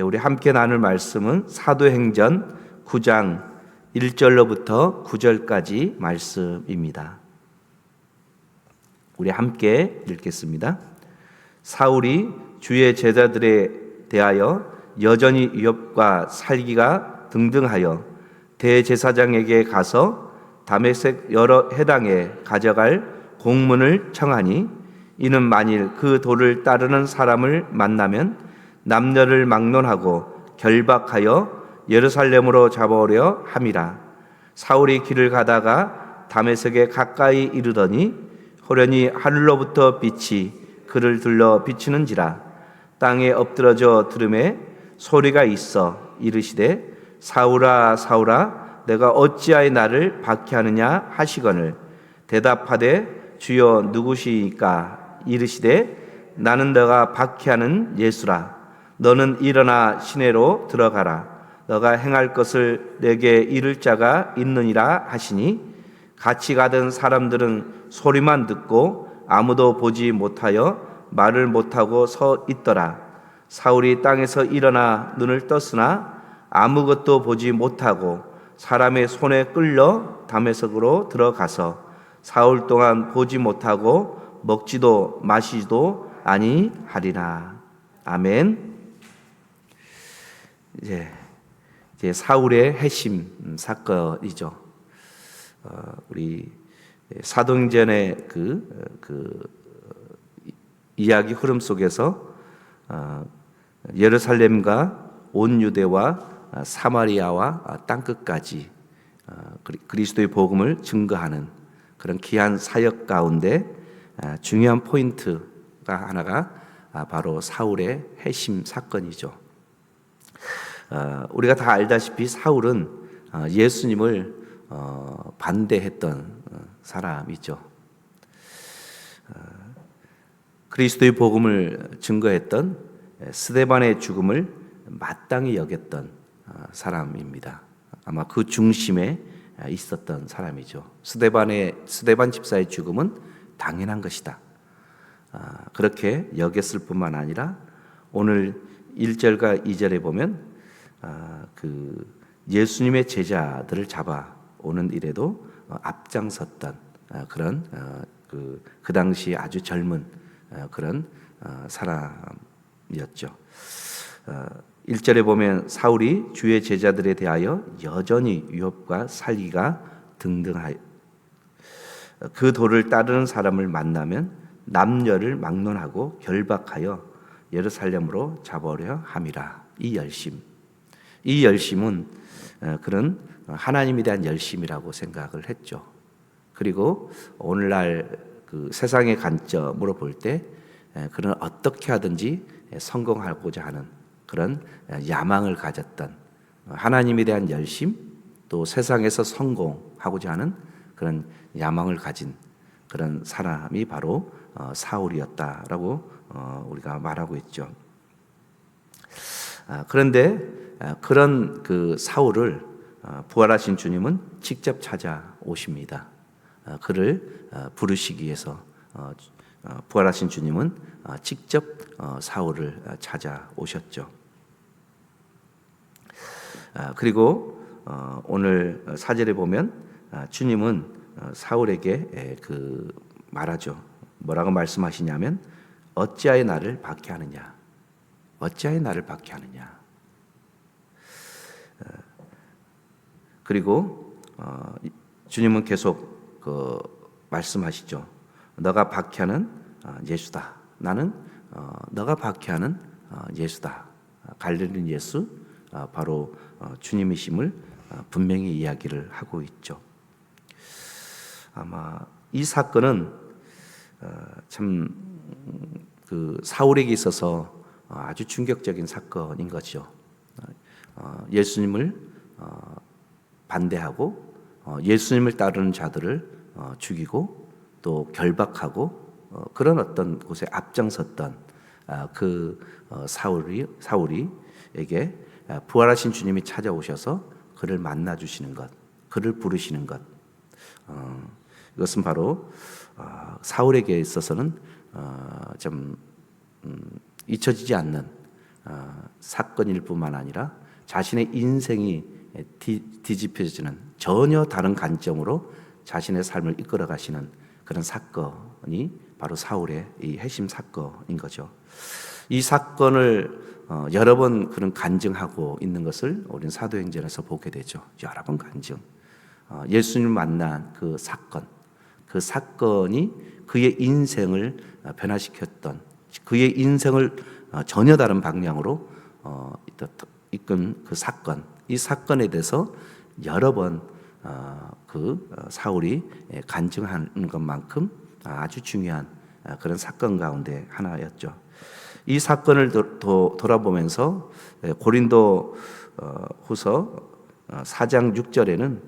우리 함께 나눌 말씀은 사도행전 9장 1절로부터 9절까지 말씀입니다. 우리 함께 읽겠습니다. 사울이 주의 제자들에 대하여 여전히 위협과 살기가 등등하여 대제사장에게 가서 다메섹 여러 해당에 가져갈 공문을 청하니, 이는 만일 그 도를 따르는 사람을 만나면 남녀를 막론하고 결박하여 예루살렘으로 잡아오려 함이라. 사울이 길을 가다가 다메섹에 가까이 이르더니 호련히 하늘로부터 빛이 그를 둘러 비치는지라. 땅에 엎드러져 들음에 소리가 있어 이르시되, 사울아 사울아 내가 어찌하여 나를 박해하느냐 하시거늘, 대답하되 주여 누구시니까? 이르시되, 나는 너가 박해하는 예수라. 너는 일어나 시내로 들어가라. 너가 행할 것을 내게 이를 자가 있느니라 하시니, 같이 가던 사람들은 소리만 듣고 아무도 보지 못하여 말을 못하고 서 있더라. 사울이 땅에서 일어나 눈을 떴으나 아무것도 보지 못하고 사람의 손에 끌려 다메섹으로 들어가서 사흘 동안 보지 못하고 먹지도 마시지도 아니하리라. 아멘. 이제 사울의 회심 사건이죠. 우리 사도행전의 그 이야기 흐름 속에서 예루살렘과 온 유대와 사마리아와 땅끝까지 그리스도의 복음을 증거하는 그런 귀한 사역 가운데 중요한 포인트가 하나가 바로 사울의 회심 사건이죠. 우리가 다 알다시피 사울은 예수님을 반대했던 사람이죠. 그리스도의 복음을 증거했던 스데반의 죽음을 마땅히 여겼던 사람입니다. 아마 그 중심에 있었던 사람이죠. 스데반 집사의 죽음은 당연한 것이다. 그렇게 여겼을 뿐만 아니라 오늘 1절과 2절에 보면 그 예수님의 제자들을 잡아오는 일에도 앞장섰던 그런 그 당시 아주 젊은 그런 사람이었죠. 1절에 보면 사울이 주의 제자들에 대하여 여전히 위협과 살기가 등등하여 그 도를 따르는 사람을 만나면 남녀를 막론하고 결박하여 예루살렘으로 잡아오려 함이라. 이 열심은 그런 하나님에 대한 열심이라고 생각을 했죠. 그리고 오늘날 그 세상의 관점으로 볼 때 그런 어떻게 하든지 성공하고자 하는 그런 야망을 가졌던 하나님에 대한 열심, 또 세상에서 성공하고자 하는 그런 야망을 가진 그런 사람이 바로 사울이었다라고 우리가 말하고 있죠. 그런데 그런 그 사울을 부활하신 주님은 직접 찾아오십니다. 그를 부르시기 위해서 부활하신 주님은 직접 사울을 찾아오셨죠. 그리고 오늘 사절에 보면 주님은 사울에게 그 말하죠. 뭐라고 말씀하시냐면, 어찌하여 나를 박해하느냐? 어찌하여 나를 박해하느냐? 그리고 주님은 계속 말씀하시죠. 너가 박해하는 예수다. 나는 너가 박해하는 예수다. 갈릴리 예수, 바로 주님이심을 분명히 이야기를 하고 있죠. 아마 이 사건은 참 그 사울에게 있어서 아주 충격적인 사건인 거죠. 예수님을 반대하고 예수님을 따르는 자들을 죽이고 또 결박하고 그런 어떤 곳에 앞장섰던 그 사울이에게 부활하신 주님이 찾아오셔서 그를 만나 주시는 것, 그를 부르시는 것, 이것은 바로 사울에게 있어서는 좀 잊혀지지 않는 사건일 뿐만 아니라 자신의 인생이 뒤집혀지는 전혀 다른 관점으로 자신의 삶을 이끌어 가시는 그런 사건이 바로 사울의 이 핵심 사건인 거죠. 이 사건을 여러 번 그런 간증하고 있는 것을 우리는 사도행전에서 보게 되죠. 여러 번 간증. 예수님을 만난 그 사건이 그의 인생을 변화시켰던, 그의 인생을 전혀 다른 방향으로 이끈 그 사건, 이 사건에 대해서 여러 번 사울이 간증하는 것만큼 아주 중요한 그런 사건 가운데 하나였죠. 이 사건을 돌아보면서 고린도 후서 4장 6절에는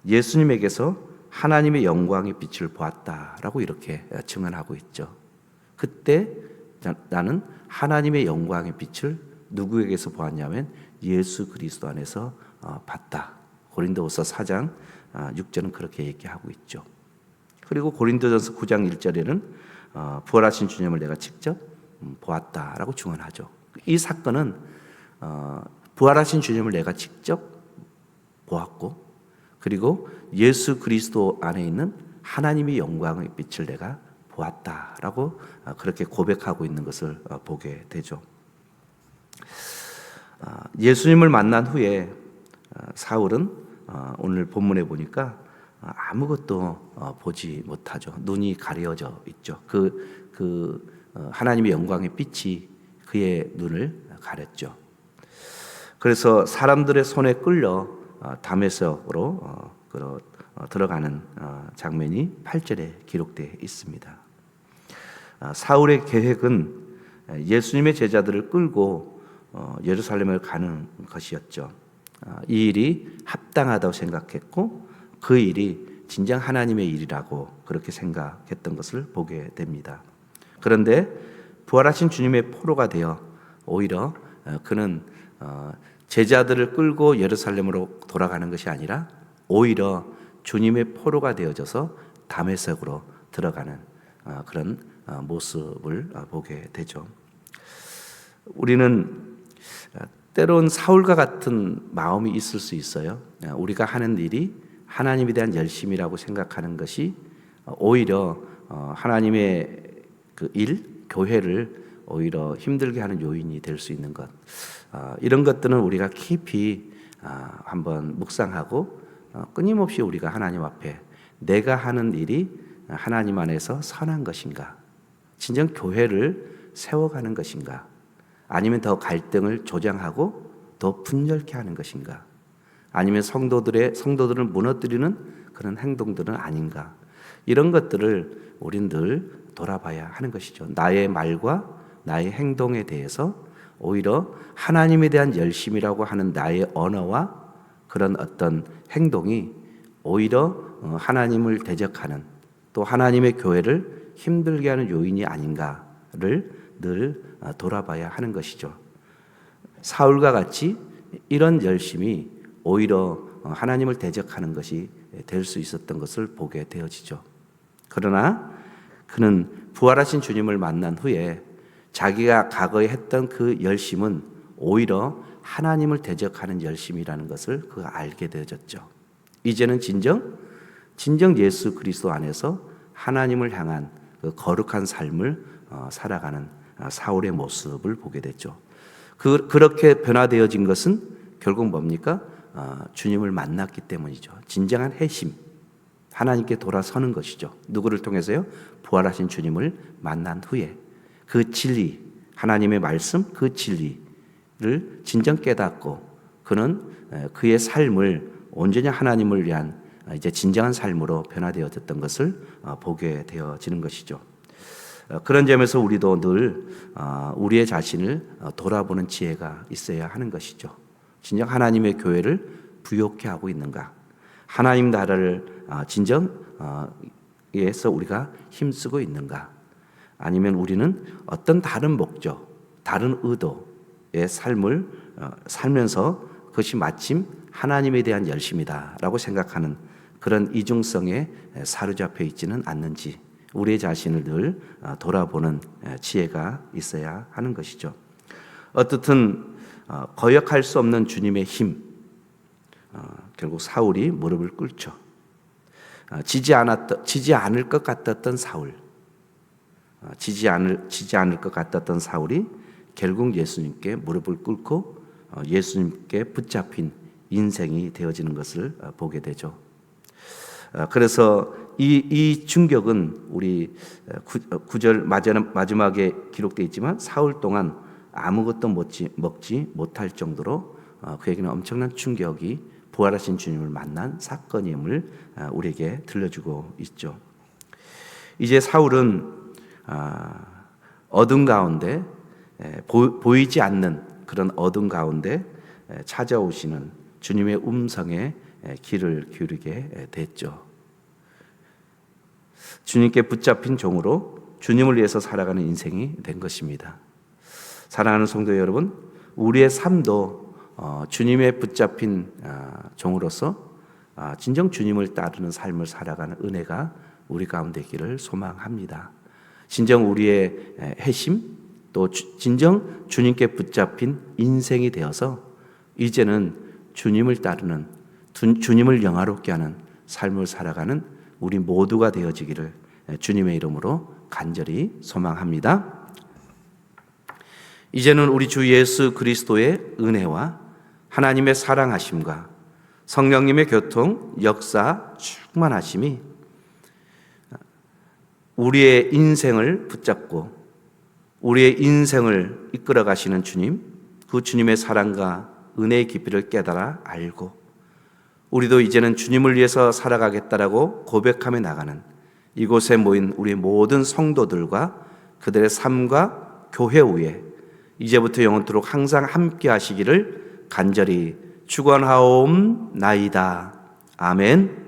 예수님에게서 하나님의 영광의 빛을 보았다라고 이렇게 증언하고 있죠. 그때 나는 하나님의 영광의 빛을 누구에게서 보았냐면 예수 그리스도 안에서 봤다. 고린도후서 4장 6절은 그렇게 얘기하고 있죠. 그리고 고린도전서 9장 1절에는 부활하신 주님을 내가 직접 보았다라고 증언하죠. 이 사건은 부활하신 주님을 내가 직접 보았고, 그리고 예수 그리스도 안에 있는 하나님의 영광의 빛을 내가 보았다라고 그렇게 고백하고 있는 것을 보게 되죠. 예수님을 만난 후에 사울은 오늘 본문에 보니까 아무것도 보지 못하죠. 눈이 가려져 있죠. 하나님의 영광의 빛이 그의 눈을 가렸죠. 그래서 사람들의 손에 끌려 다메섹으로 들어가는 장면이 8절에 기록되어 있습니다. 사울의 계획은 예수님의 제자들을 끌고 예루살렘을 가는 것이었죠. 이 일이 합당하다고 생각했고 그 일이 진정 하나님의 일이라고 그렇게 생각했던 것을 보게 됩니다. 그런데 부활하신 주님의 포로가 되어 오히려 그는 제자들을 끌고 예루살렘으로 돌아가는 것이 아니라 오히려 주님의 포로가 되어져서 다메섹으로 들어가는 그런 모습을 보게 되죠. 우리는 때론 사울과 같은 마음이 있을 수 있어요. 우리가 하는 일이 하나님에 대한 열심이라고 생각하는 것이 오히려 하나님의 그 일, 교회를 오히려 힘들게 하는 요인이 될 수 있는 것. 이런 것들은 우리가 깊이 한번 묵상하고 끊임없이 우리가 하나님 앞에 내가 하는 일이 하나님 안에서 선한 것인가? 진정 교회를 세워가는 것인가? 아니면 더 갈등을 조장하고 더 분열케 하는 것인가? 아니면 성도들을 무너뜨리는 그런 행동들은 아닌가? 이런 것들을 우린 늘 돌아봐야 하는 것이죠. 나의 말과 나의 행동에 대해서 오히려 하나님에 대한 열심이라고 하는 나의 언어와 그런 어떤 행동이 오히려 하나님을 대적하는 또 하나님의 교회를 힘들게 하는 요인이 아닌가를 늘 돌아봐야 하는 것이죠. 사울과 같이 이런 열심이 오히려 하나님을 대적하는 것이 될 수 있었던 것을 보게 되어지죠. 그러나 그는 부활하신 주님을 만난 후에 자기가 과거에 했던 그 열심은 오히려 하나님을 대적하는 열심이라는 것을 알게 되어졌죠. 이제는 진정 예수 그리스도 안에서 하나님을 향한 그 거룩한 삶을 살아가는 사울의 모습을 보게 됐죠. 그렇게 변화되어진 것은 결국 뭡니까? 주님을 만났기 때문이죠. 진정한 회심, 하나님께 돌아서는 것이죠. 누구를 통해서요? 부활하신 주님을 만난 후에 그 진리, 하나님의 말씀, 그 진리를 진정 깨닫고 그는 그의 삶을 온전히 하나님을 위한 이제 진정한 삶으로 변화되어졌던 것을 보게 되어지는 것이죠. 그런 점에서 우리도 늘 우리의 자신을 돌아보는 지혜가 있어야 하는 것이죠. 진정 하나님의 교회를 부욕케 하고 있는가? 하나님 나라를 진정에서 우리가 힘쓰고 있는가? 아니면 우리는 어떤 다른 목적, 다른 의도의 삶을 살면서 그것이 마침 하나님에 대한 열심이다라고 생각하는 그런 이중성에 사로잡혀 있지는 않는지 우리의 자신을 늘 돌아보는 지혜가 있어야 하는 것이죠. 어떻든 거역할 수 없는 주님의 힘, 결국 사울이 무릎을 꿇죠. 지지 않을 것 같았던 사울, 지지 않을 것 같았던 사울이 결국 예수님께 무릎을 꿇고 예수님께 붙잡힌 인생이 되어지는 것을 보게 되죠. 그래서 이 충격은 우리 9절 마지막에 기록되어 있지만 사흘 동안 아무것도 먹지 못할 정도로 그에게는 엄청난 충격이 부활하신 주님을 만난 사건임을 우리에게 들려주고 있죠. 이제 사울은 어둠 가운데 보이지 않는 그런 어둠 가운데 찾아오시는 주님의 음성에 귀를 기울이게 됐죠. 주님께 붙잡힌 종으로 주님을 위해서 살아가는 인생이 된 것입니다. 사랑하는 성도 여러분, 우리의 삶도 주님의 붙잡힌 종으로서 진정 주님을 따르는 삶을 살아가는 은혜가 우리 가운데 있기를 소망합니다. 진정 우리의 회심, 또 진정 주님께 붙잡힌 인생이 되어서 이제는 주님을 따르는, 주님을 영화롭게 하는 삶을 살아가는 우리 모두가 되어지기를 주님의 이름으로 간절히 소망합니다. 이제는 우리 주 예수 그리스도의 은혜와 하나님의 사랑하심과 성령님의 교통, 역사, 충만하심이 우리의 인생을 붙잡고 우리의 인생을 이끌어 가시는 주님, 그 주님의 사랑과 은혜의 깊이를 깨달아 알고 우리도 이제는 주님을 위해서 살아가겠다라고 고백하며 나가는 이곳에 모인 우리 모든 성도들과 그들의 삶과 교회 위에 이제부터 영원토록 항상 함께 하시기를 간절히 축원하옵나이다. 아멘.